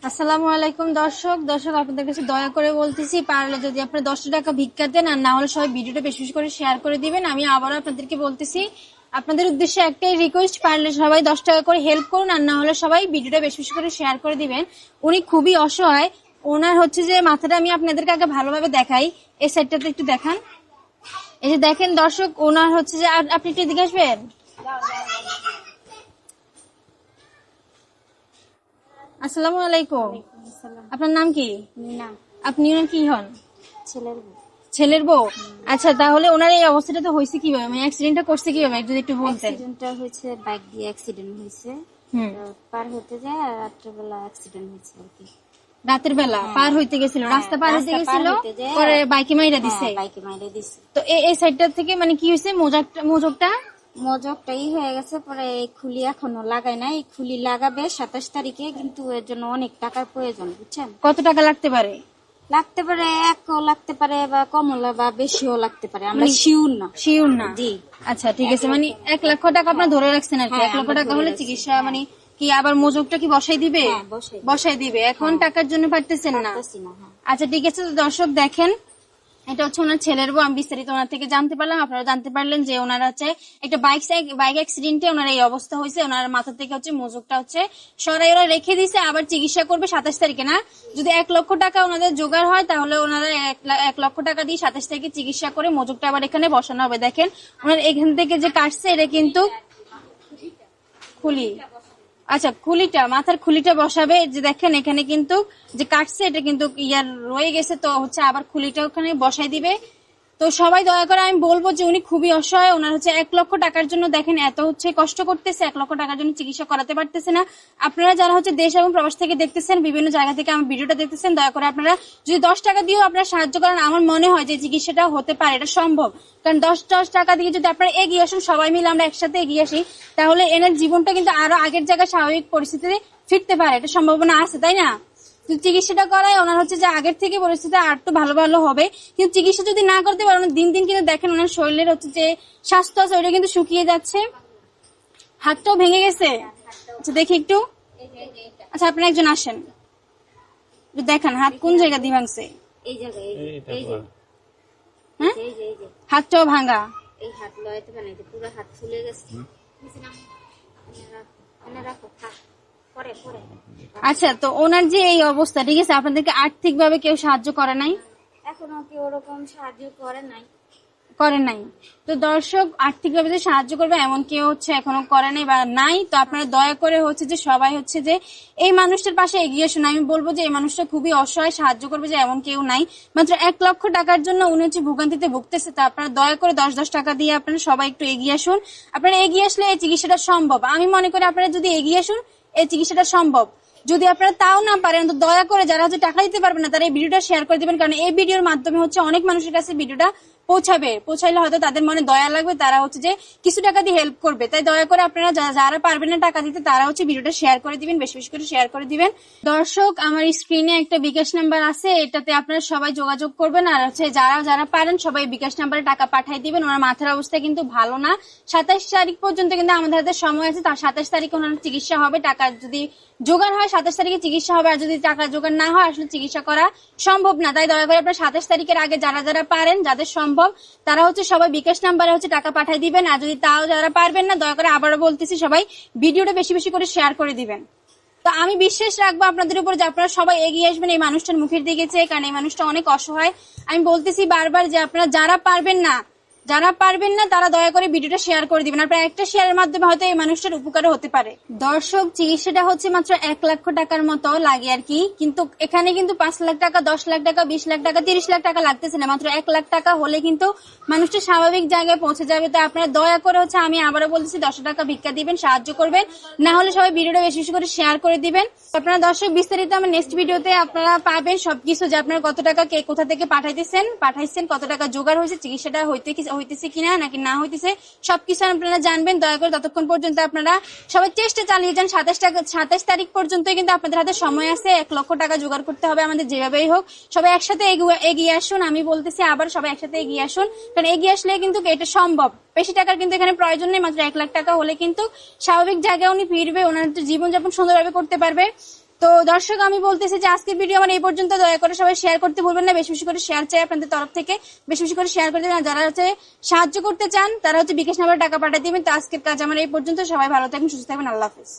আসসালামু আলাইকুম দর্শক আপনাদের কাছে দয়া করে বলতেছি, পারলে যদি আপনারা 10 টাকা ভিক্ষা দেন, আর না হলে সবাই ভিডিওটা বেশি বেশি করে শেয়ার করে দিবেন। আমি আবারও আপনাদেরকে বলতেছি, আপনাদের উদ্দেশ্যে একটাই রিকোয়েস্ট, পারলে সবাই 10 টাকা করে হেল্প করুন, আর না হলে সবাই ভিডিওটা বেশি বেশি করে শেয়ার করে দিবেন। উনি খুবই অসহায়। ওনার হচ্ছে যে মাথাটা আমি আপনাদেরকে আগে ভালোভাবে দেখাই, এই সাইডটাতে একটু দেখান। এই যে দেখেন দর্শক, ওনার হচ্ছে যে, আপনি একটু এদিকে আসবেন। আসসালামু আলাইকুম। আপনার নাম কি? মিনা। আপনি ওনার কি হন? ছেলের বউ। ছেলের বউ। আচ্ছা, তাহলে ওনার এই অবস্থাটা তো হয়েছে কিভাবে, মানে অ্যাক্সিডেন্টটা করছে কিভাবে যদি একটু বলতেন। অ্যাক্সিডেন্টটা হয়েছে, বাইক দিয়ে অ্যাক্সিডেন্ট হয়েছে। পার হতে যায় আর রাত্রেবেলা অ্যাক্সিডেন্ট হয়েছে আর কি। রাতের বেলা পার হইতে গেছিল, রাস্তা পার হইতে গেছিল, পরে বাইকে মাইরা দিছে। বাইকে মাইরে দিছে। তো এই সাইডটা থেকে মানে কি হয়েছে, মোজকটা মজকটাই হয়ে গেছে। পরে এই খুলি এখনো লাগাই নাই, এই খুলি লাগাবে 27 তারিখে, কিন্তু এর জন্য অনেক টাকার প্রয়োজন, বুঝছেন। কত টাকা লাগতে পারে? লাগতে পারে 1 লাগতে পারে, বা কমলা বা বেশিও লাগতে পারে, আমরা শিওর না। শিওর না? জি। আচ্ছা ঠিক আছে, মানে 1 লক্ষ টাকা আপনার ধরে রাখছেন আর কি। 1 লক্ষ টাকা হলে চিকিৎসা মানে কি আবার মোজকটা কি বসাই দিবে? বসাই দিবে। এখন টাকার জন্য পারতেছেন না। আচ্ছা ঠিক আছে, তো দর্শক দেখেন, এটা হচ্ছে ওনার ছেলের বউ। আমি বিস্তারিত ওনার থেকে জানতে পারলাম, আপনারা জানতে পারলেন যে ওনার হচ্ছে একটা বাইক অ্যাক্সিডেন্টে ওনার এই অবস্থা হয়েছে। ওনার মাথা থেকে হচ্ছে মোজকটা হচ্ছে সরাই ওরা রেখে দিয়েছে, আবার চিকিৎসা করবে 27 তারিখে। না, যদি 1 লক্ষ টাকা ওনাদের জোগাড় হয় তাহলে ওনারা 1 লক্ষ টাকা দিয়ে 27 তারিখে চিকিৎসা করে মোজকটা আবার এখানে বসানো হবে। দেখেন ওনার এখান থেকে যে কাটছে, এটা কিন্তু খুলি। আচ্ছা, খুলিটা, মাথার খুলিটা বসাবে। যে দেখেন এখানে কিন্তু যে কাটছে, এটা কিন্তু ইয়ার রয়ে গেছে, তো হচ্ছে আবার খুলিটা ওখানে বসাই দিবে। তো সবাই দয়া করে আমি বলবো যে উনি খুবই অসহায়। ওনার হচ্ছে 1 লক্ষ টাকার জন্য দেখেন এত হচ্ছে কষ্ট করতেছে, 1 লক্ষ টাকার জন্য চিকিৎসা করাতে পারতেছে না। আপনারা যারা হচ্ছে দেশ এবং প্রবাস থেকে দেখতেছেন, বিভিন্ন জায়গা থেকে আমার ভিডিওটা দেখতেছেন, দয়া করে আপনারা যদি 10 টাকা দিয়েও আপনারা সাহায্য করেন, আমার মনে হয় যে চিকিৎসাটা হতে পারে, এটা সম্ভব। কারণ 10 টাকা দিয়ে যদি আপনারা এগিয়ে আসুন, সবাই মিলে আমরা একসাথে এগিয়ে আসি, তাহলে এনার জীবনটা কিন্তু আরো আগের জায়গায় স্বাভাবিক পরিস্থিতিতে ফিরতে পারে, এটা সম্ভাবনা আছে, তাই না? চিকিৎসাটা করায় ওনার হচ্ছে যে আগের থেকে পরিস্থিতি আর একটু ভালো ভালো হবে। কিন্তু চিকিৎসা যদি না করতে পারেন, দিন দিন কিন্তু দেখেন ওনার শরীরের হচ্ছে যে স্বাস্থ্য আছে ওইটা কিন্তু শুকিয়ে যাচ্ছে। হাতটাও ভেঙে গেছে। আচ্ছা দেখি একটু। আচ্ছা আপনি একজন আসেন, দেখান হাত কোন জায়গা দিয়ে ভাঙছে। এই জায়গায়, হ্যাঁ, হাতটাও ভাঙা। এই হাত লয়তে বানাইতে পুরো হাত ফুলে গেছে। আচ্ছা, তো ওনার যে এই অবস্থা, ঠিক আছে, আপনাদেরকে আর্থিক ভাবে কেউ সাহায্য করে নাই? এখনো কেউ ওরকম সাহায্য করে নাই। তো দর্শক, আর্থিক ভাবে যে সাহায্য করবে এমন কেউ হচ্ছে এখনো করে নাই বা নাই। তো আপনারা দয়া করে হচ্ছে যে সবাই হচ্ছে যে এই মানুষটার পাশে এগিয়ে আসুন। আমি বলবো যে এই মানুষটা খুবই অসহায়, সাহায্য করবে যে এমন কেউ নাই। মাত্র 1 লক্ষ টাকার জন্য উনি হচ্ছে ভোগান্তিতে ভুগতেছে। তো আপনারা দয়া করে 10 টাকা দিয়ে আপনারা সবাই একটু এগিয়ে আসুন। আপনারা এগিয়ে আসলে এই চিকিৎসাটা সম্ভব। আমি মনে করি আপনারা যদি এগিয়ে আসুন, এই চিকিৎসাটা সম্ভব। যদি আপনারা তাও না পারেন, তো দয়া করে যারা হচ্ছে টাকা দিতে পারবেন না, তারা এই ভিডিওটা শেয়ার করে দিবেন। কারণ এই ভিডিওর মাধ্যমে হচ্ছে অনেক মানুষের কাছে ভিডিওটা পৌঁছাইলে হয়তো তাদের মনে দয়া লাগবে, তারা হচ্ছে যে কিছু টাকা দিয়ে হেল্প করবে। তাই দয়া করে আপনারা যারা পারবেন না টাকা দিতে, তারা হচ্ছে ভিডিওটা শেয়ার করে দিবেন, বেশি বেশি করে শেয়ার করে দিবেন। দর্শক, আমার স্ক্রিনে একটা বিকাশ নাম্বার আছে, এটাতে আপনারা সবাই যোগাযোগ করবেন। আর হচ্ছে যারা পারেন সবাই বিকাশ নাম্বারে টাকা পাঠিয়ে দিবেন। ওনার মাথার অবস্থা কিন্তু ভালো না। 27 তারিখ পর্যন্ত কিন্তু আমাদের হাতে সময় আছে। তার 27 তারিখে ওনার চিকিৎসা হবে। টাকা যদি জোগাড় হয় 27 তারিখে চিকিৎসা হবে, আর যদি টাকা জোগাড় না হয় আসলে চিকিৎসা করা সম্ভব না। তাই দয়া করে আপনার 27 তারিখের আগে যারা পারেন, যাদের সম্ভব, তারা হচ্ছে সবাই বিকাশ নাম্বারে হচ্ছে টাকা পাঠিয়ে দিবেন। আর যদি তাও যারা পারবেন না, দয়া করে আবারও বলতেছি, সবাই ভিডিওটা বেশি বেশি করে শেয়ার করে দিবেন। তো আমি বিশ্বাস রাখবো আপনাদের উপর যে আপনারা সবাই এগিয়ে আসবেন এই মানুষটার মুখের দিকে চেয়ে, কারণ এই মানুষটা অনেক অসহায়। আমি বলতেছি বারবার যে আপনারা যারা পারবেন না তারা দয়া করে ভিডিওটা শেয়ার করে দিবেন। আপনার একটা শেয়ারের মাধ্যমে হয়তো এই মানুষটার উপকারও হতে পারে। দর্শক, চিকিৎসাটা হচ্ছে মাত্র 1 লক্ষ টাকার মতো লাগে আর কি। কিন্তু এখানে কিন্তু 5 লাখ টাকা, 10 লাখ টাকা, 20 লাখ টাকা, 30 লাখ টাকা লাগতেছে না। মাত্র 1 লাখ টাকা হলে কিন্তু মানুষটা স্বাভাবিক জায়গায় পৌঁছে যাবে। তো আপনারা দয়া করে হচ্ছে, আমি আবারও বলতেছি, 10 টাকা ভিক্ষা দিবেন, সাহায্য করবেন। না হলে সবাই ভিডিওটা বেশি বেশি করে শেয়ার করে দিবেন। আপনারা দর্শক, বিস্তারিত আমার নেক্সট ভিডিওতে আপনারা পাবেন সবকিছু, যে আপনারা কত টাকা কে কোথা থেকে পাঠাইছেন, কত টাকা জোগাড় হয়েছে, চিকিৎসাটা হইতেছে কিনা নাকি না হইতেছে, সবকিছু আপনারা জানবেন। দয়া করে ততক্ষণ পর্যন্ত আপনারা সবাই চেষ্টা চালিয়ে যান। 27 তারিখ পর্যন্ত কিন্তু আপনাদের হাতে সময় আছে। 1 লক্ষ টাকা জোগাড় করতে হবে আমাদের, যেভাবেই হোক। সবাই একসাথে এগিয়ে আসুন। আমি বলতেছি আবার, সবাই একসাথে এগিয়ে আসুন, কারণ এগিয়ে আসলে কিন্তু এটা সম্ভব। বেশি টাকার কিন্তু এখানে প্রয়োজন নেই। মাত্র 1 লাখ টাকা হলে কিন্তু স্বাভাবিক জায়গায় উনি ফিরবে, ওনার জীবনযাপন সুন্দরভাবে করতে পারবে। তো দর্শক আমি বলতেছি যে আজকের ভিডিও আমার এই পর্যন্ত। দয়া করে সবাই শেয়ার করতে ভুলবেন না, বেশি বেশি করে শেয়ার চাই আপনাদের তরফ থেকে, বেশি বেশি করে শেয়ার করে দেবেন। আর যারা হচ্ছে সাহায্য করতে চান তারা হচ্ছে বিকাশ নাম্বারে টাকা পাঠিয়ে দিবেন। তো আজকের কাজ আমার এই পর্যন্ত। সবাই ভালো থাকবেন, সুস্থ থাকবেন, আল্লাহ হাফেজ।